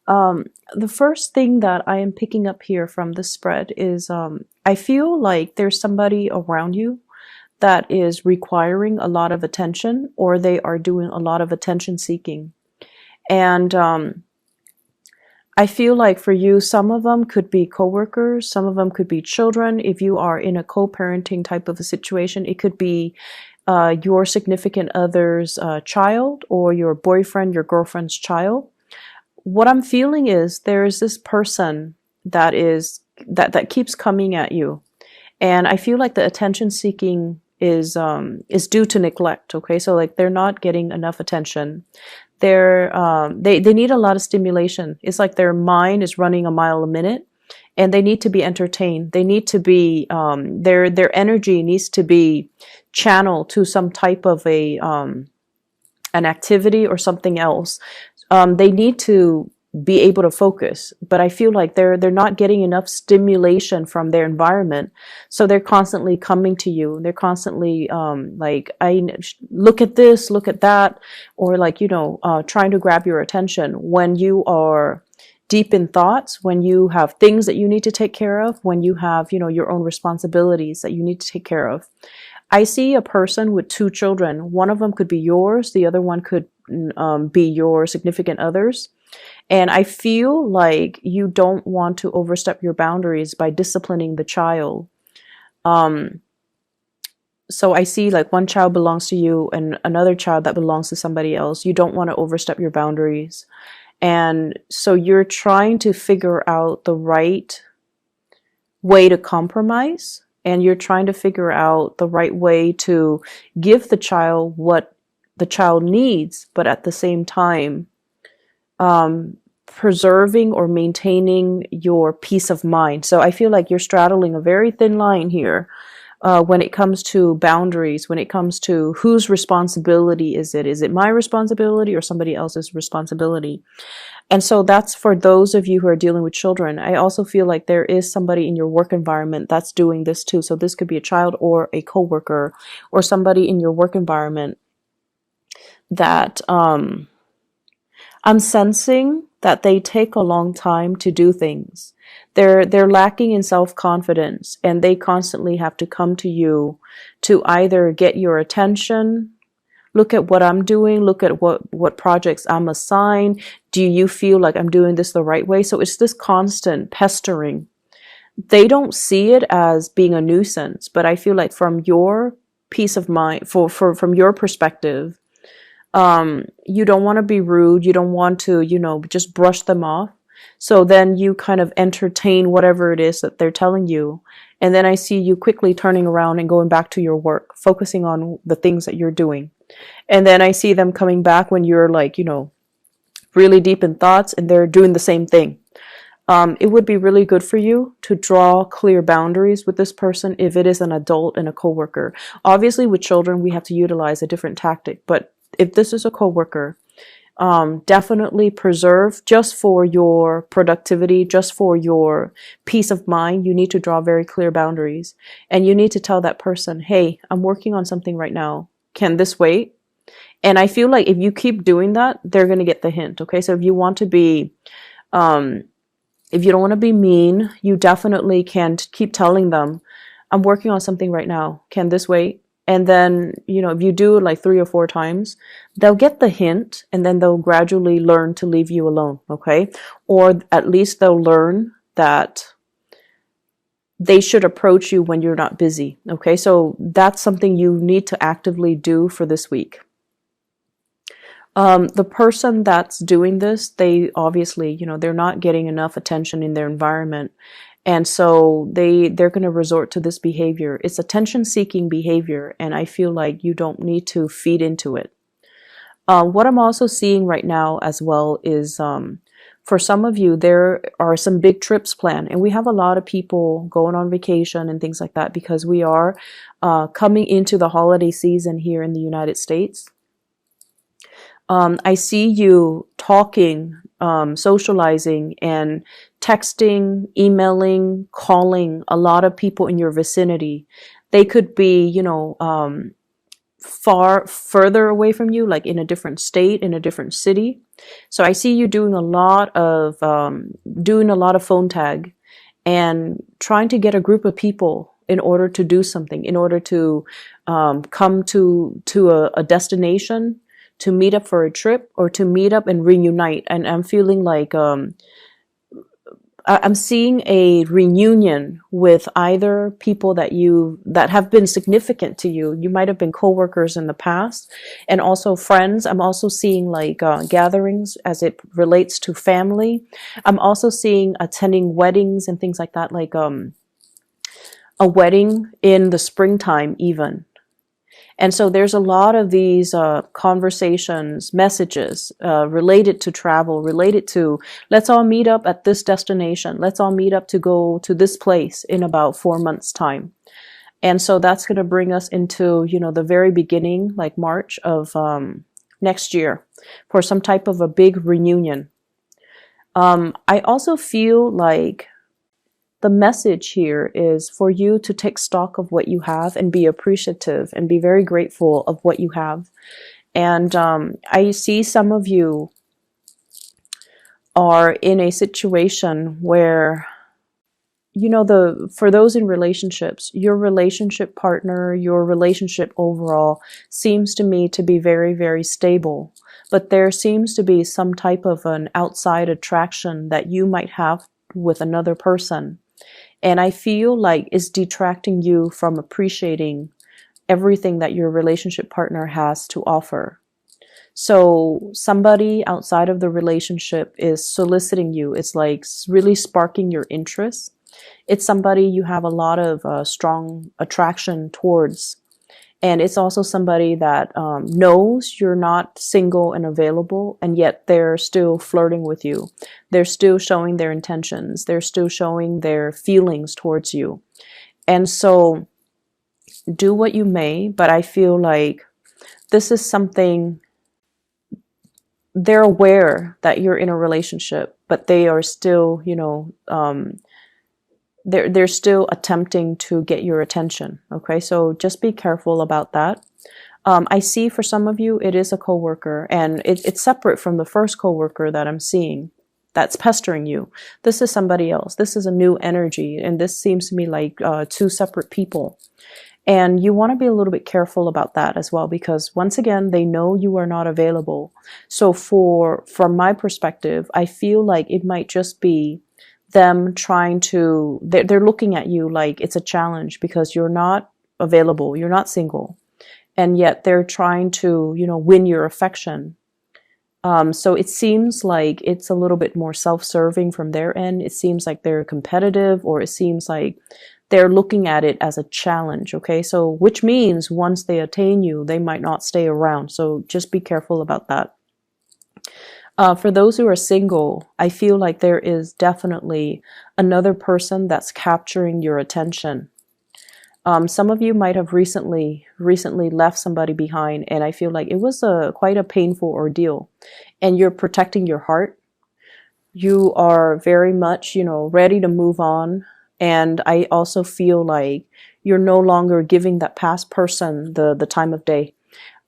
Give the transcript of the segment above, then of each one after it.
Um, the first thing that I am picking up here from the spread is I feel like there's somebody around you that is requiring a lot of attention, or they are doing a lot of attention seeking. And I feel like for you, some of them could be coworkers, some of them could be children. If you are in a co-parenting type of a situation, it could be your significant other's child, or your boyfriend, your girlfriend's child. What I'm feeling is there is this person that keeps coming at you, and I feel like the attention seeking is due to neglect. Okay, so like they're not getting enough attention. They need a lot of stimulation. It's like their mind is running a mile a minute, and they need to be entertained. They need to be their energy needs to be channeled to some type of a an activity or something else. They need to be able to focus, but I feel like they're not getting enough stimulation from their environment, so they're constantly coming to you. They're constantly like, I look at this, look at that, or like, trying to grab your attention when you are deep in thoughts, when you have things that you need to take care of, when you have your own responsibilities that you need to take care of. I see a person with two children. One of them could be yours, the other one could be your significant others. And I feel like you don't want to overstep your boundaries by disciplining the child. Um, so I see like one child belongs to you and another child that belongs to somebody else. You don't want to overstep your boundaries. And so you're trying to figure out the right way to compromise, and you're trying to figure out the right way to give the child what the child needs, but at the same time, preserving or maintaining your peace of mind. So I feel like you're straddling a very thin line here when it comes to boundaries, when it comes to whose responsibility is it? Is it my responsibility or somebody else's responsibility? And so that's for those of you who are dealing with children. I also feel like there is somebody in your work environment that's doing this too. So this could be a child or a coworker or somebody in your work environment that I'm sensing that they take a long time to do things. They're lacking in self-confidence, and they constantly have to come to you to either get your attention. Look at what I'm doing. Look at what projects I'm assigned. Do you feel like I'm doing this the right way? So it's this constant pestering. They don't see it as being a nuisance, but I feel like from your peace of mind, from your perspective, you don't want to be rude. You don't want to, just brush them off. So then you kind of entertain whatever it is that they're telling you. And then I see you quickly turning around and going back to your work, focusing on the things that you're doing. And then I see them coming back when you're like, really deep in thoughts, and they're doing the same thing. It would be really good for you to draw clear boundaries with this person if it is an adult and a coworker. Obviously, with children, we have to utilize a different tactic. But if this is a coworker, definitely preserve, just for your productivity, just for your peace of mind. You need to draw very clear boundaries, and you need to tell that person, hey, I'm working on something right now. Can this wait? And I feel like if you keep doing that, they're going to get the hint. Okay. So if you want to be, if you don't want to be mean, you definitely can keep telling them, I'm working on something right now. Can this wait? And then, if you do it like 3 or 4 times, they'll get the hint, and then they'll gradually learn to leave you alone. Okay. Or at least they'll learn that they should approach you when you're not busy. Okay. So that's something you need to actively do for this week. The person that's doing this, they obviously, they're not getting enough attention in their environment. And so they're going to resort to this behavior. It's attention-seeking behavior, and I feel like you don't need to feed into it. What I'm also seeing right now as well is, for some of you, there are some big trips planned, and we have a lot of people going on vacation and things like that because we are coming into the holiday season here in the United States. I see you talking, socializing, and texting, emailing, calling a lot of people in your vicinity. They could be, further away from you, like in a different state, in a different city. So I see you doing a lot of phone tag and trying to get a group of people in order to do something, in order to come to a destination, to meet up for a trip, or to meet up and reunite. And I'm feeling like I'm seeing a reunion with either people that have been significant to you. You might have been coworkers in the past, and also friends. I'm also seeing like gatherings as it relates to family. I'm also seeing attending weddings and things like that, like a wedding in the springtime even. And so there's a lot of these conversations, messages related to travel, related to, let's all meet up at this destination. Let's all meet up to go to this place in about 4 months' time. And so that's going to bring us into, the very beginning, like March of next year, for some type of a big reunion. I also feel like the message here is for you to take stock of what you have and be appreciative and be very grateful of what you have. And I see some of you are in a situation where, for those in relationships, your relationship partner, your relationship overall seems to me to be very, very stable. But there seems to be some type of an outside attraction that you might have with another person. And I feel like it's detracting you from appreciating everything that your relationship partner has to offer. So somebody outside of the relationship is soliciting you. It's like really sparking your interest. It's somebody you have a lot of strong attraction towards. And it's also somebody that knows you're not single and available, and yet they're still flirting with you. They're still showing their intentions. They're still showing their feelings towards you. And so do what you may, but I feel like this is something, they're aware that you're in a relationship, but they are still, they're still attempting to get your attention. Okay, so just be careful about that. I see for some of you, it is a coworker, and it's separate from the first coworker that I'm seeing that's pestering you. This is somebody else. This is a new energy, and this seems to me like two separate people. And you want to be a little bit careful about that as well, because once again, they know you are not available. So from my perspective, I feel like it might just be them trying to, they're looking at you like it's a challenge because you're not available, you're not single, and yet they're trying to, win your affection. So it seems like it's a little bit more self-serving from their end. It seems like they're competitive, or it seems like they're looking at it as a challenge. Okay, so which means once they attain you, they might not stay around. So just be careful about that. For those who are single, I feel like there is definitely another person that's capturing your attention. Some of you might have recently left somebody behind, and I feel like it was quite a painful ordeal. And you're protecting your heart. You are very much, ready to move on. And I also feel like you're no longer giving that past person the time of day.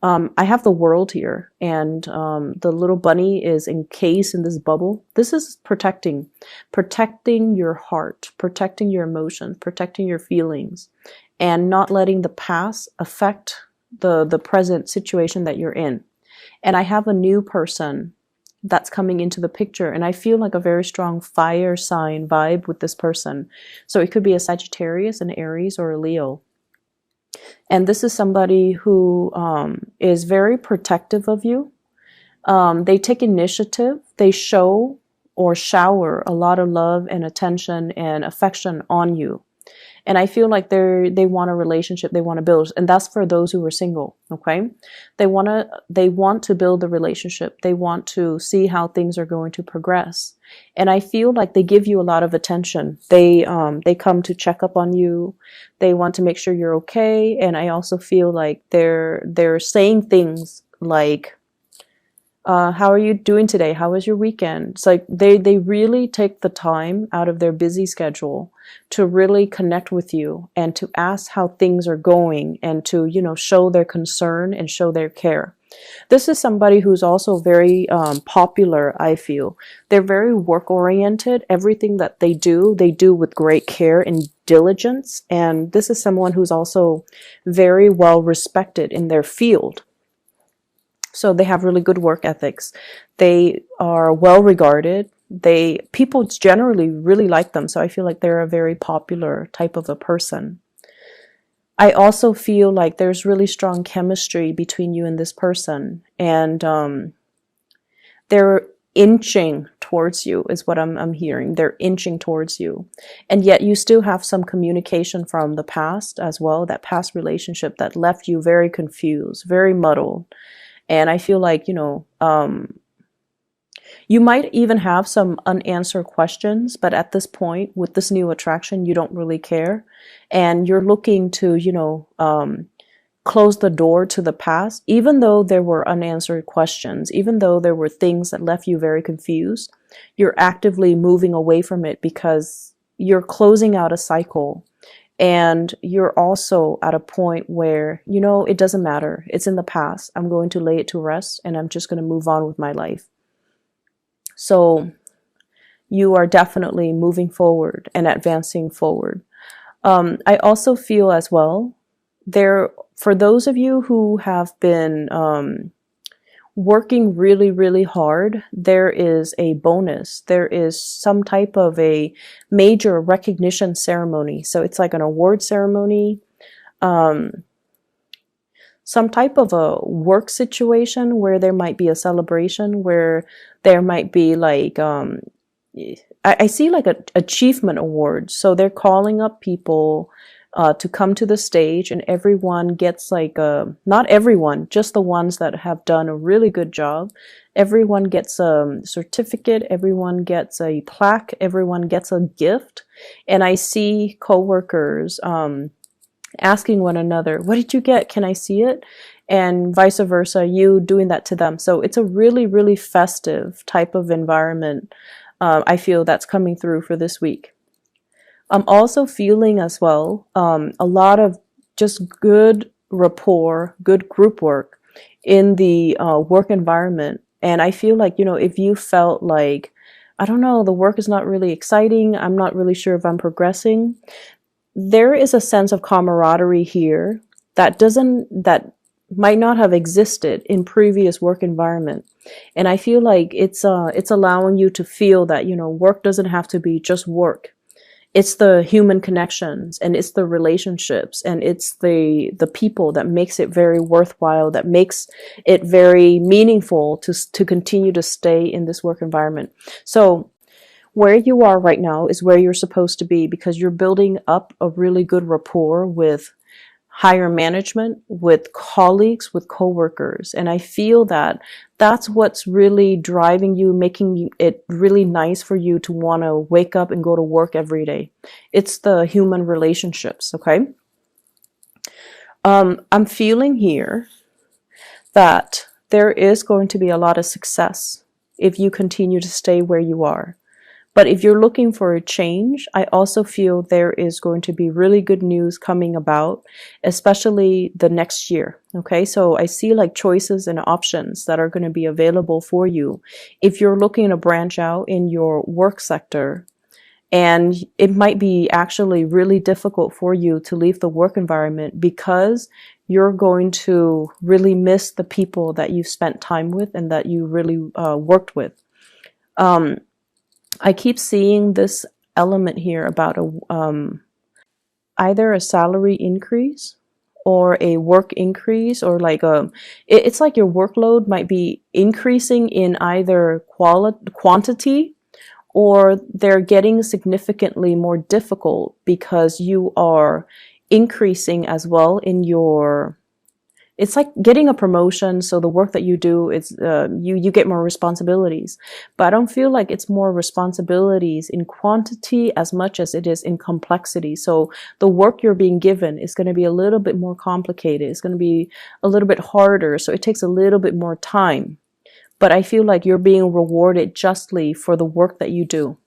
I have the world here, and the little bunny is encased in this bubble. This is protecting your heart, protecting your emotions, protecting your feelings, and not letting the past affect the present situation that you're in. And I have a new person that's coming into the picture, and I feel like a very strong fire sign vibe with this person. So it could be a Sagittarius, an Aries, or a Leo. And this is somebody who is very protective of you. They take initiative. They show or shower a lot of love and attention and affection on you. And I feel like they want a relationship, they want to build, and that's for those who are single. Okay, they want to build a relationship. They want to see how things are going to progress. And I feel like they give you a lot of attention. They come to check up on you. They want to make sure you're okay. And I also feel like they're saying things like, How are you doing today? How was your weekend? It's like they really take the time out of their busy schedule to really connect with you and to ask how things are going and to, show their concern and show their care. This is somebody who's also very popular, I feel. They're very work oriented. Everything that they do with great care and diligence. And this is someone who's also very well respected in their field. So they have really good work ethics. They are well regarded. People generally really like them. So I feel like they're a very popular type of a person. I also feel like there's really strong chemistry between you and this person, and they're inching towards you is what I'm hearing. They're inching towards you, and yet you still have some communication from the past as well, that past relationship that left you very confused, very muddled. And I feel like, you might even have some unanswered questions, but at this point, with this new attraction, you don't really care. And you're looking to, close the door to the past, even though there were unanswered questions, even though there were things that left you very confused. You're actively moving away from it because you're closing out a cycle. And you're also at a point where, it doesn't matter. It's in the past. I'm going to lay it to rest and I'm just going to move on with my life. So you are definitely moving forward and advancing forward. I also feel as well, for those of you who have been working really, really hard, there is a bonus. There is some type of a major recognition ceremony. So it's like an award ceremony, some type of a work situation where there might be a celebration, where there might be like, I see like an achievement award. So they're calling up people to come to the stage, and everyone gets like not everyone, just the ones that have done a really good job. Everyone gets a certificate, everyone gets a plaque, everyone gets a gift. And I see coworkers asking one another, what did you get? Can I see it? And vice versa, you doing that to them. So it's a really, really festive type of environment. I feel that's coming through for this week. I'm also feeling as well a lot of just good rapport, good group work in the work environment. And I feel like, if you felt like, I don't know, the work is not really exciting, I'm not really sure if I'm progressing, there is a sense of camaraderie here that might not have existed in previous work environment. And I feel like it's allowing you to feel that, work doesn't have to be just work. It's the human connections, and it's the relationships, and it's the people that makes it very worthwhile, that makes it very meaningful to continue to stay in this work environment. So where you are right now is where you're supposed to be, because you're building up a really good rapport with higher management, with colleagues, with coworkers. And I feel that that's what's really driving you, making it really nice for you to want to wake up and go to work every day. It's the human relationships, okay? I'm feeling here that there is going to be a lot of success if you continue to stay where you are. But if you're looking for a change, I also feel there is going to be really good news coming about, especially the next year. Okay, so I see like choices and options that are going to be available for you if you're looking to branch out in your work sector. And it might be actually really difficult for you to leave the work environment because you're going to really miss the people that you've spent time with and that you really worked with. I keep seeing this element here about either a salary increase or a work increase, or like it's like your workload might be increasing in either quantity, or they're getting significantly more difficult because you are increasing as well in your. It's like getting a promotion, so the work that you do is you get more responsibilities. But I don't feel like it's more responsibilities in quantity as much as it is in complexity. So the work you're being given is going to be a little bit more complicated. It's going to be a little bit harder, so it takes a little bit more time. but I feel like you're being rewarded justly for the work that you do.